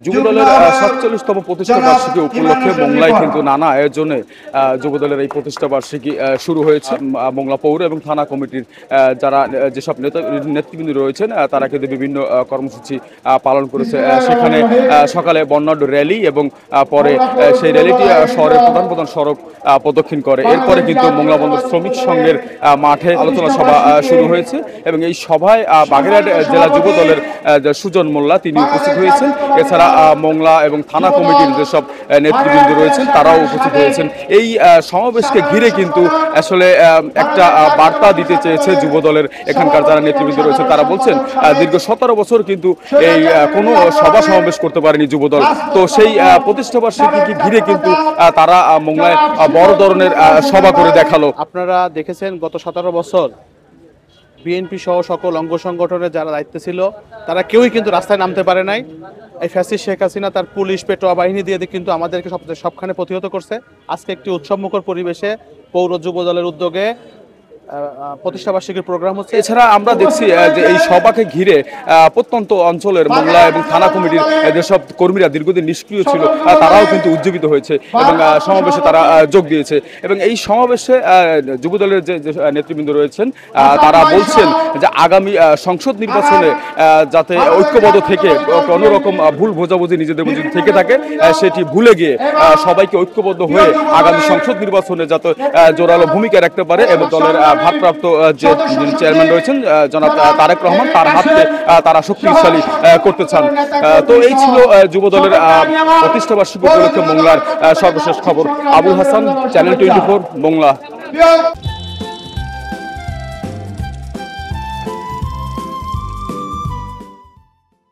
যুবদলের ৪৭তম প্রতিষ্ঠা বার্ষিকী উপলক্ষে মোংলায় কিন্তু নানা আয়োজনে যুবদলের এই প্রতিষ্ঠা বার্ষিকী শুরু হয়েছে। মোংলা পৌর এবং থানা কমিটির যারা যেসব নেতৃবৃন্দ রয়েছেন তারা কিন্তু বিভিন্ন কর্মসূচি পালন করেছে। সেখানে সকালে বর্ণাঢ্য র্যালি এবং পরে সেই র্যালিটি শহরের প্রধান সড়ক প্রদক্ষিণ করে। এরপরে কিন্তু মোংলা বন্দর শ্রমিক সংঘের মাঠে আলোচনা সভা শুরু হয়েছে এবং এই সভায় বাগেরহাট জেলা যুবদলের সুজন মোল্লা তিনি উপস্থিত হয়েছেন। এছাড়া মোংলা এবং থানা কমিটির যেসব নেতৃবৃন্দ রয়েছেন তারাও উপস্থিত হয়েছেন। এই সমাবেশকে ঘিরে কিন্তু আসলে একটা বার্তা দিতে চেয়েছে যুবদলের এখানকার যারা নেতৃবৃন্দ রয়েছে। তারা বলছেন দীর্ঘ 17 বছর কিন্তু এই কোনো সভা সমাবেশ করতে পারেনি যুবদল। তো সেই প্রতিষ্ঠা বার্ষিকীকে ঘিরে কিন্তু তারা মোংলায় বড় ধরনের সভা করে দেখালো। আপনারা দেখেছেন গত 17 বছর বিএনপি সহ সকল অঙ্গ সংগঠনের যারা দায়িত্বে ছিল তারা কেউই কিন্তু রাস্তায় নামতে পারে নাই। এই ফ্যাসিস্ট শেখ হাসিনা তার পুলিশ পেটোয়া বাহিনী দিয়ে কিন্তু আমাদেরকে সবখানে প্রতিহত করছে। আজকে একটি উৎসবমুখর পরিবেশে পৌর যুব দলের উদ্যোগে প্রতিষ্ঠাবার্ষিকীর প্রোগ্রাম হচ্ছে। এছাড়া আমরা দেখছি যে এই সভাকে ঘিরে প্রত্যন্ত অঞ্চলের মোংলা এবং থানা কমিটির যেসব কর্মীরা দীর্ঘদিন নিষ্ক্রিয় ছিল তারাও কিন্তু উজ্জীবিত হয়েছে এবং সমাবেশে তারা যোগ দিয়েছে। এবং এই সমাবেশে যুবদলের যে নেতৃবৃন্দ রয়েছেন তারা বলছেন যে আগামী সংসদ নির্বাচনে যাতে ঐক্যবদ্ধ থেকে কোনো রকম ভুল বোঝাবুঝি নিজেদের মধ্যে থেকে থাকে সেটি ভুলে গিয়ে সবাইকে ঐক্যবদ্ধ হয়ে আগামী সংসদ নির্বাচনে যাতে জোরালো ভূমিকা রাখতে পারে এবং দলের ভারপ্রাপ্ত যে চেয়ারম্যান রয়েছেন জনাব তারেক রহমান তার হাতে তারা শক্তিশালী করতে চান। তো এই ছিল যুবদলের প্রতিষ্ঠা বার্ষিকী উপলক্ষে মোংলার সর্বশেষ খবর। আবুল হাসান, চ্যানেল 24 মোংলা।